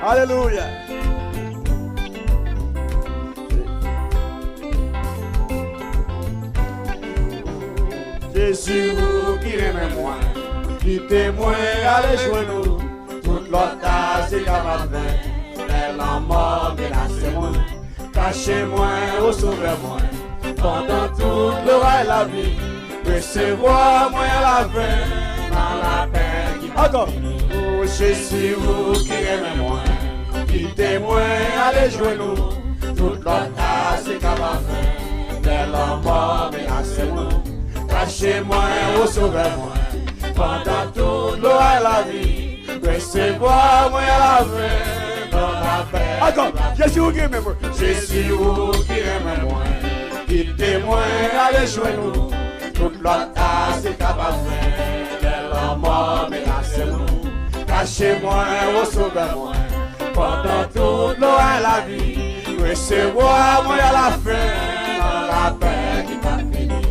Alléluia. Jésus, vous qui aimez moi, qui témoin, allez joindre nous. Toute l'autre c'est capable, mais la mort menacez-moi. Cachez-moi, au sauvez-moi, pendant toute l'heure et la vie. Recevoir-moi la fin, dans la paix qui va. Encore. Oh Jésus, vous qui aimez moi, qui témoin, allez joindre nous. Toute l'autre c'est capable, mais la mort menacez-moi. Cachez-moi, au sauvez-moi, pendant toute l'eau et la vie. Recevoir-moi la fin, dans la paix. Encore, Jésus qui aime moi. Jésus qui aime moi, qui témoin, allez jouer nous. Toute l'autre c'est capable, mais la mort menacez-nous. Cachez-moi, au sauvez-moi, pendant toute l'eau et la vie. Recevoir-moi la fin, dans la paix qui va finir.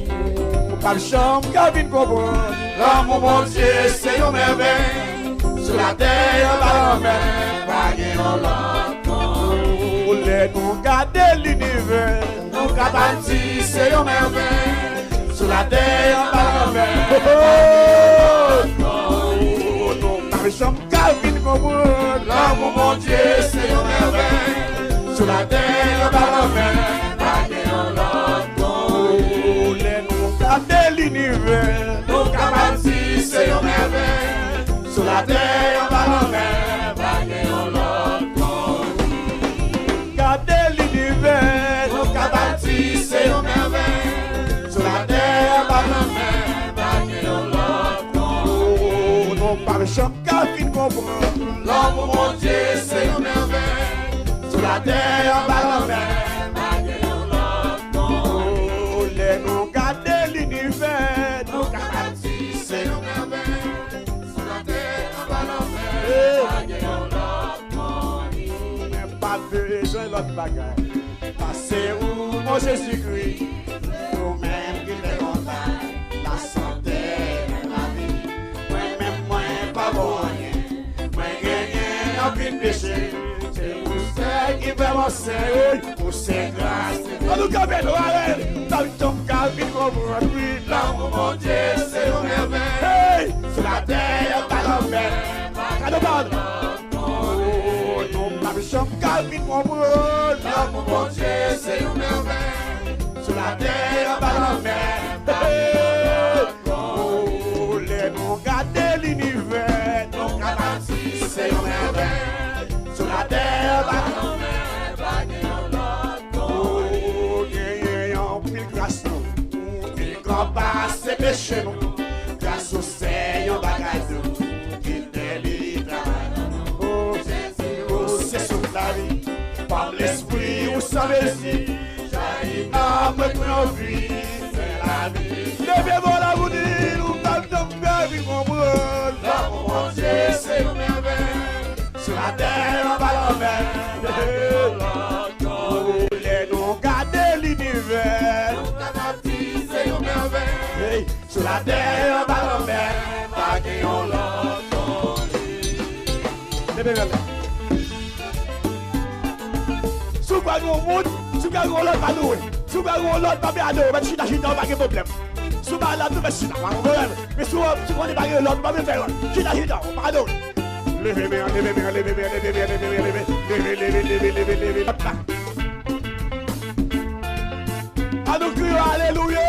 Pas de chambre, cabine comprendre. L'amour, mon Dieu, c'est une merveille. Sur la terre, par la mer, pas de l'autre. Nous voulons garder l'univers. Nous bâtir, c'est une merveille. Sur la terre, par la mer. Pas de chambre, cabine comprendre. L'amour, mon Dieu, c'est une merveille. Sur la terre, par la mer, pas de l'autre. De l'univers, nous capables, c'est une merveille. Sur la terre, par la mer, pas de l'autre. Gardez l'univers, nous capables, c'est une merveille. Sur la terre, par la mer, pas de l'autre. Nous parlons qu'à fin comprendre. L'amour, mon Dieu, c'est une merveille. Sur la terre, par la mer. Nous capables, c'est une merveille. Sur la terre, par la mer, pas besoin de l'autre bagaille. Passez où, mon Jésus-Christ, nous-mêmes qui les contents, la santé, la vie. Moi-même, moi, pas bon rien. Moi, gagner, en plus de péché. C'est pour ça qui fait mon Seigneur, pour ses grâces. Nous cabine, allez, dans le temps, cabine, comprendre. L'amour, mon Dieu, c'est une merveille. Sur la terre, par la mer, pas de l'autre. Non, la chambre, cabine, comprendre. L'amour, mon Dieu, c'est une merveille. Sur la terre, par la mer, pas de l'autre. Les noms, gardez l'univers. Non, capables, c'est une merveille. Sur la terre, par la mer, pas de l'autre. Oh, ayant pile grâce, il combat ses péchés, grâce au Seigneur, bagaille qui délivre. Oh, c'est sur la vie, par l'esprit, ou sans messie, j'arrive à me trouver, c'est la vie. Levez-moi la vous dire, nous t'attendons bien, vie, mon brûle. L'amour, mon Dieu, c'est une merveille. Sur la terre, on va la mer. Nous garder l'univers. C'est une merveille. Sur la terre, on va la mer. Pas qu'il on l'entend. Sous quoi nous monte, sous quoi nous l'autre pas nous. Sous quoi nous l'autre pas bien nous. Mais chita chita, pas de problème. Sous quoi là, nous mais chita, pas de problème. Mais sous quoi n'est pas l'autre, pas de faire. Chita chita, pas de problème. Levez, levez, levez, levez, levez, levez, levez, levez, levez, levez, levez, levez. À nous crier alléluia.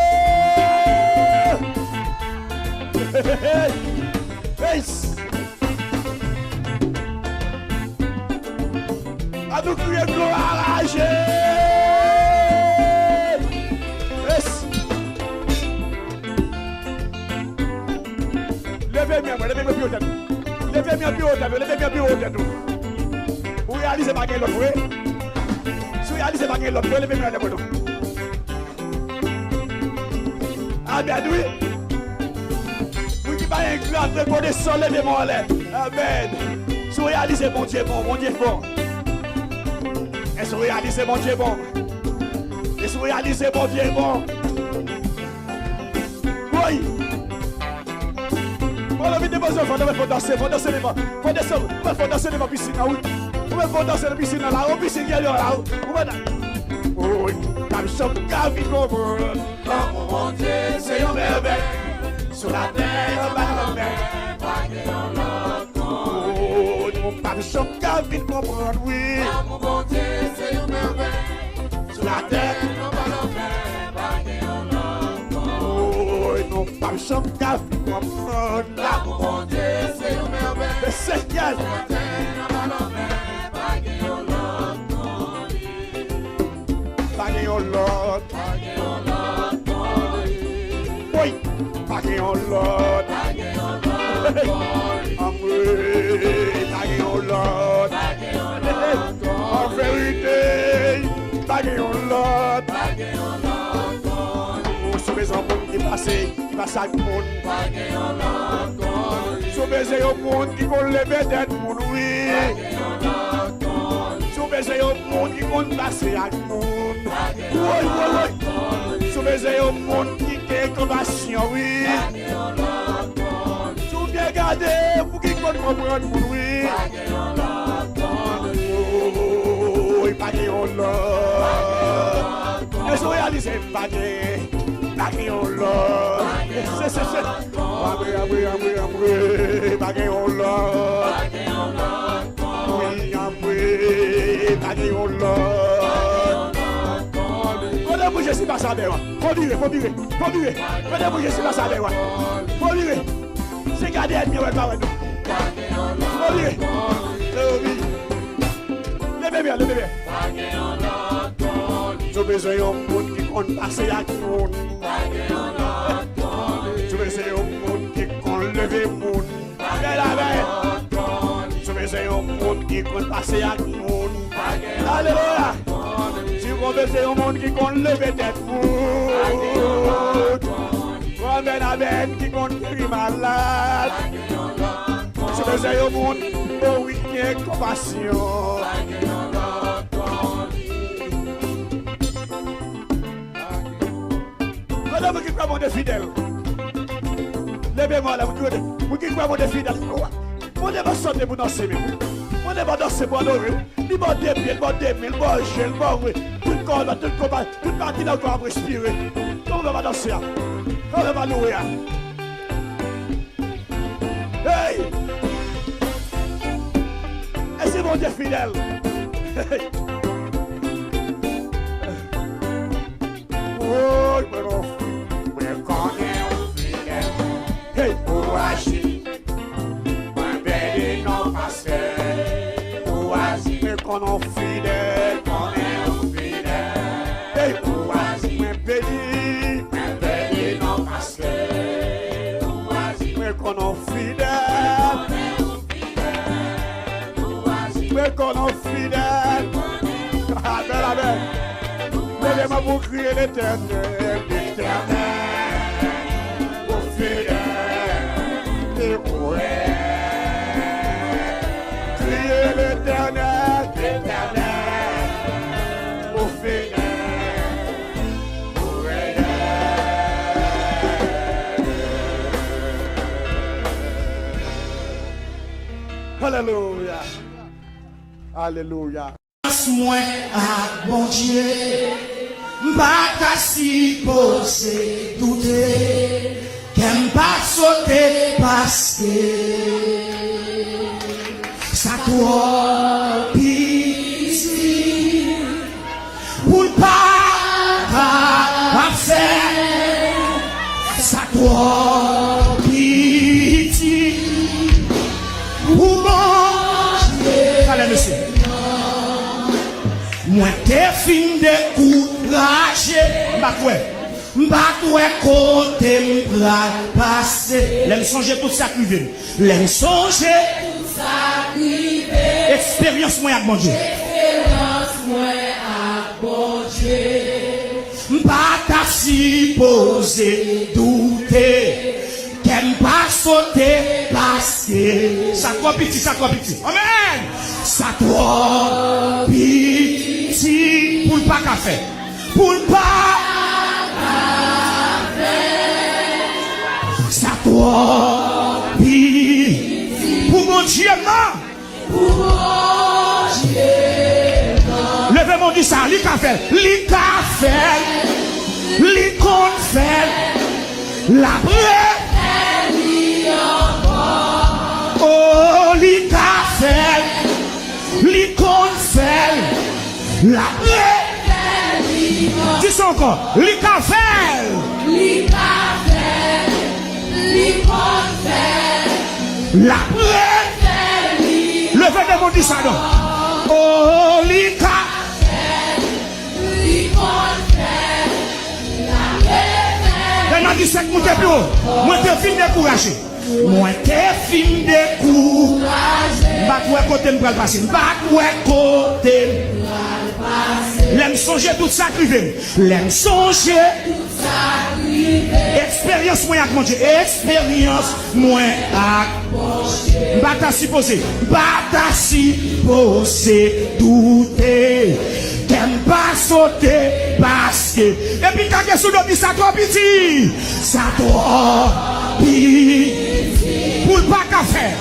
À nous crier gloire à Jésus. Levez-moi, levez-moi plus haut. Levez-moi plus haut, levez-moi plus haut. Vous réalisez pas qu'il y a l'autre, oui? Si vous réalisez pas qu'il y a l'autre, levez-moi le bouton. Amen, oui. Vous qui parlez un grand reconnaissant, levez-moi en l'air. Amen. Si vous réalisez mon Dieu bon, mon Dieu fort. Et si vous réalisez mon Dieu bon. Et si vous réalisez mon Dieu bon. Oui. On a mis des besoins, faut danser, faut danser les mains. Faut danser les mains, piscine, oui. Vous pouvez danser la piscine là, la piscine qui est là. Vous pouvez. Oh, comme ça, Gavi comprend. L'amour, mon Dieu, c'est une merveille. Sur la terre, par la mer, pas de l'autre. Oh, comme ça, Gavi comprend, oui. L'amour, mon Dieu, c'est une merveille. Sur la terre, par la mer, pas de l'autre. Oh, non, comme ça, Gavi comprend. L'amour, mon Dieu, c'est une merveille. Le Seigneur. Pagé on l'autre, oui, pagé on l'autre, pagé on l'autre, en vérité, pagé on l'autre, sauvez un monde qui passe à tout le monde, sauvez un monde qui peut lever tête, mon oui. Sauvez un monde qui compte passer à tout le monde. Oui. Sauvez un monde qui a compassion, oui. Sauvez garder pour qui compte comprendre, oui. Oui, pas de l'autre. Est-ce que vous réalisez pas de l'autre? C'est. Pas de l'autre. Pagé on l'autre. Faut bouger si pas ça avec moi. Faut virer. Faut bouger si pas ça avec moi. Faut virer. C'est garder ennemi ouais pas ouais. Faut virer. Levez bien. Pagé on l'autre. J'ai besoin d'un monde qui compte passer à tout le monde. J'ai besoin d'un monde qui compte lever le monde. C'est un monde qui compte passer à tout le monde. Alléluia. Si vous avez un monde qui compte lever tête monde. Ramène avec qui compte guérir malade. Si vous avez un monde oui, qui a compassion. Madame qui croit mon fidèle. Levez-moi là, vous qui croit mon fidèle. On ne va pas sauter pour danser, on ne va pas danser pour adorer. Il va des pieds, il va des mille, il va gel, il va oui. Tout le corps, toute partie d'un corps va respirer. On ne va pas danser, on ne va pas louer. Hey! Et c'est mon Dieu fidèle. Oh, mais quand on est fidèle, hey, pour agir. Qu'on en fidèle, et pour agir, mais non parce que, mais qu'on en fidèle, mais qu'on en fidèle, amen, levez-moi pour crier l'éternel, pour fidèle, et pour crier l'éternel. Alléluia. Alléluia. Moi à bon Dieu, m'pas si posé douter, qu'aime pas sauter parce que ça toi pitié, pour pas faire ça toi pitié, pour manger. Allez monsieur. Moi t'es fin de courage, m'bakoué côté m'bral passé. L'aime songer tout ça privé. L'aime songer tout ça privé. Expérience moi avec mon Dieu. Expérience moi avec mon Dieu. M'pas si poser douter. Qu'aime pas sauter parce que ça trop petit. Amen. Ça trop petit pour pas café. Pour pas café. Ça trop petit pour mon Dieu non. Pour mon Dieu. mon dit ça, li ka fait, li ka fait, li kon fait, la bré. Oh, li ka fait, li kon fait, la bré. Dis ça encore, li ka fait, li kon fait, la bré. Levez de mon dit ça donc. Oh, li ka. Dans 17, moi t'es plus haut. Moi t'es fin découragé. Moi t'es fin découragé. Bah quoi côté me pral passer. Bah quoi côté. L'aime songer tout ça privé. L'aime songer tout ça privé. Expérience moi avec mon Dieu. Expérience moi avec mon Dieu. Bah t'as supposé. Bah t'as supposé douter. T'aimes pas sauter parce que. Et puis quand tu dit ça trop petit. Ça trop petit. Pour pas qu'à faire.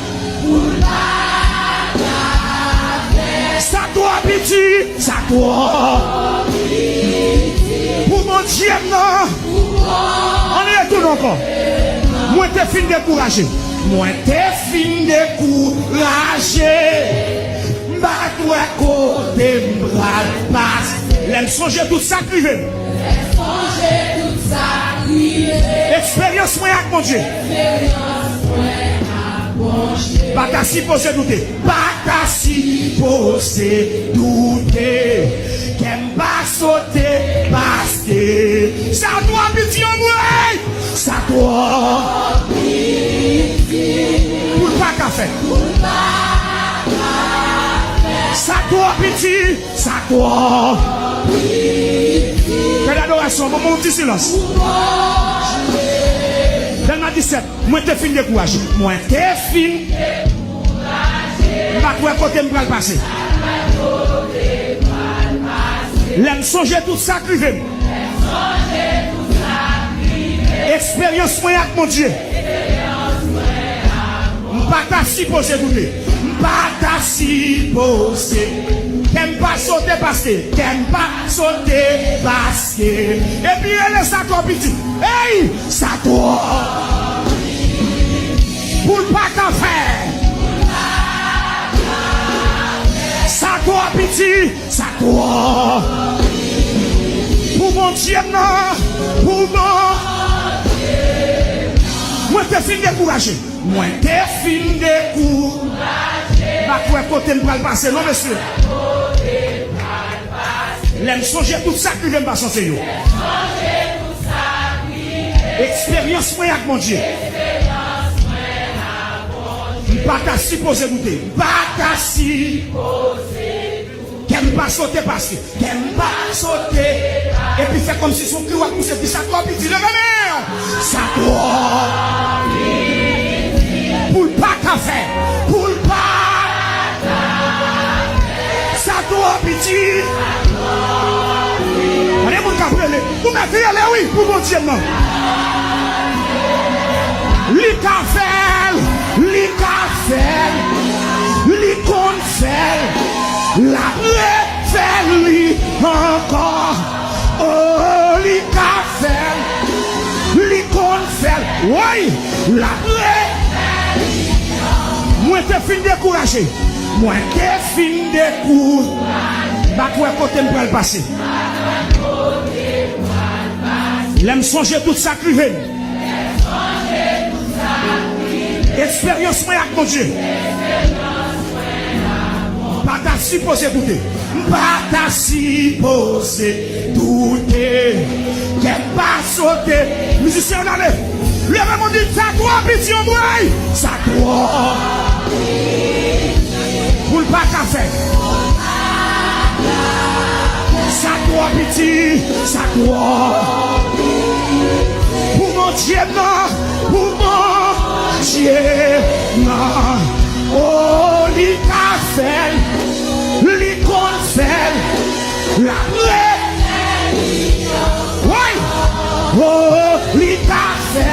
Ça trop petit. Ça trop petit. Pour mon Dieu non. On est tout encore. Moi t'es fin découragé. Moi t'es fin découragé. Toi côté bras passe. L'aime songer tout ça privé. Expérience moi avec mon Dieu. Pas qu'à s'y poser douter. Pas qu'à s'y poser douter. Qu'aime pas sauter parce que ça doit pitié en moi. Ça doit pitié. Pour pas qu'à faire. Ça doit petit, ça doit petit. Quelle adoration, mon petit silence. Dans ma 17, moi t'es fin découragé. Moi t'es fin découragé. Pas quoi côté me pral passer. L'aime songer tout ça privé. Expérience moi avec mon Dieu. Pas ta supposé douter. Pas ta supposé. T'aimes pas sauter parce que. T'aimes pas sauter parce que. Et puis elle est ça trop petit. Hey! Ça toi. Pour pas qu'à faire. Ça toi petit. Ça toi. Pour mon Dieu non. Pour mon. Moi t'es fin découragé. Moi t'es fin découragé. Pas quoi côté me pral passer, non monsieur. L'aime songer tout ça qui vient me passer yo. Expérience moi avec mon Dieu. Pas qu'à supposer douter. Pas qu'à supposer. Qu'aime pas sauter parce que. Qu'aime pas sauter. Et puis fait comme si son cri va pousser. Puis ça doit petit. Le même. Ça doit. Pour pas qu'à faire. Pour pas. Ça doit petit. Allez, mon cabrele. Vous m'avez allé, oui, pour mon Dieu, non. Li café, li con fait, la fait li encore. Oh, li café, li con fait, oui, la moi t'es fin découragé. Moi t'es fin découragé. Bah quoi côté me pral passer. L'aime songer tout ça privé. Expérience moi avec mon Dieu. Pas ta supposé douter. Pas ta supposé douter. Qu'elle pas sauter. Musicien on allait. Levez mon dit ça toi pitié moi. Ça toi. Pour le pas qu'à faire. Ça toi petit. Ça toi. Pour mon Dieu non. Pour mon Dieu non. Oh li café. Li confel. La vraie. Oui. Oh li café.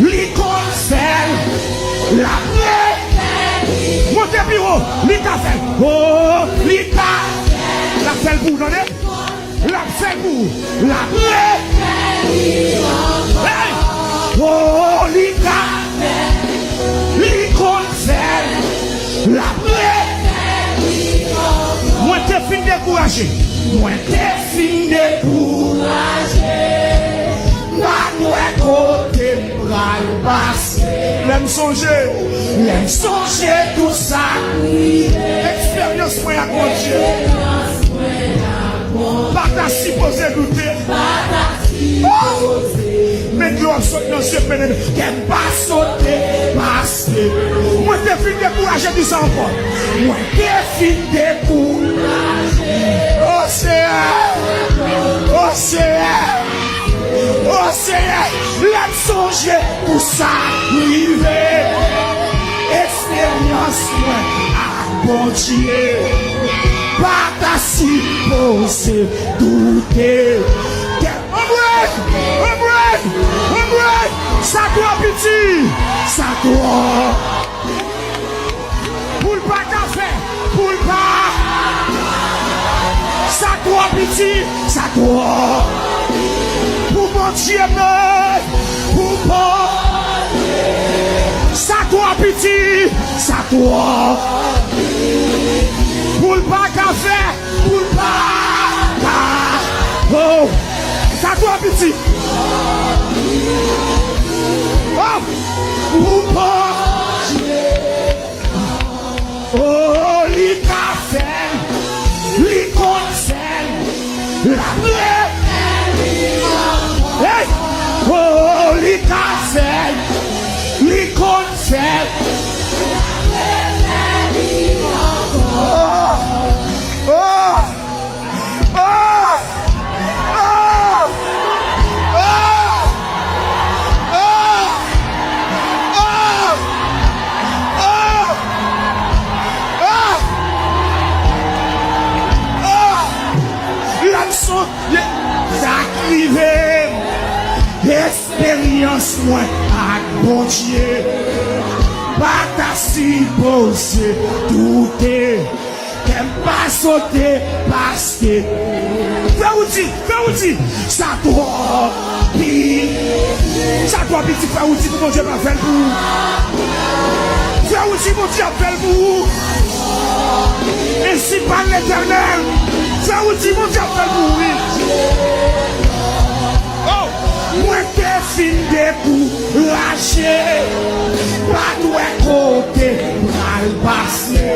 Li confel. La vraie. Montez plus haut. Li café. Oh li café. La fait pour, non? La fait pour, la paix. Oh, l'ika, l'icône fait, la paix. Moi, t'es fin découragé. Moi, t'es fin découragé. Pas toi côté bral passé. L'aime songer tout ça. Expérience moi à Dieu. Pas ta supposé douter. Mais gloire saute dans ce pénètre. Qu'elle pas sauter parce que moi t'es fin découragé du sang encore. Moi t'es fin découragé. Oh Seigneur. Oh Seigneur. Oh Seigneur, l'aime songer pour ça, river. Expérience, moi, à bon Dieu. Pas ta supposé douter. Un break, ça doit petit, ça doit. Pour le pas café, pour le pas. Ça doit petit, ça doit. Pour mon Dieu, pour moi, ça doit petit, ça doit. Pour le pas café, pour le pas. Oh, ça doit petit. Oh, pour moi. Oh, les cafés, les conseils, la paix. Hey! Oh, les cafés, les concerts. Oh, oh, oh, expérience moi à bon Dieu. Pas ta supposé douter. Qu'elle pas sauter parce que fais outil, ça doit petit, fais outil pour mon Dieu va faire pour. Fais outil mon Dieu va faire pour. Ainsi par l'Éternel, fais outil mon Dieu va faire pour. Oh, moi t'es fin découragé. Pas toi côté mal passé.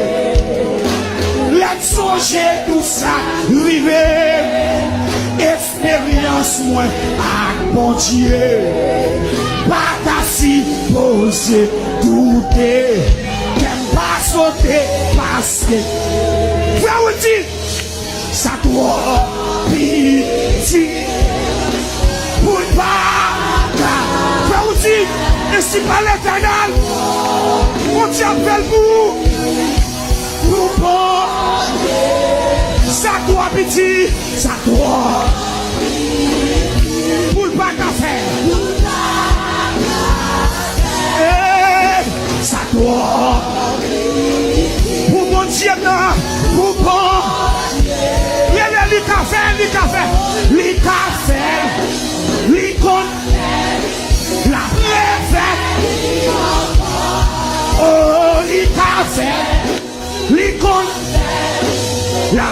Laisse songer tout ça, river. Expérience moi à bon Dieu. Pas ta supposé douter. Qu'elle pas sauter parce que fais outil, ça doit petit. Pour le pas, fais outil, ainsi par l'Éternel. On t'appelle pour bon. Ça doit petit, ça doit. Pour le pas qu'à faire. Ça doit. Pour mon Dieu, pour bon. Les cafés, l'icône, la préfète. Oh, les cafés, l'icône, la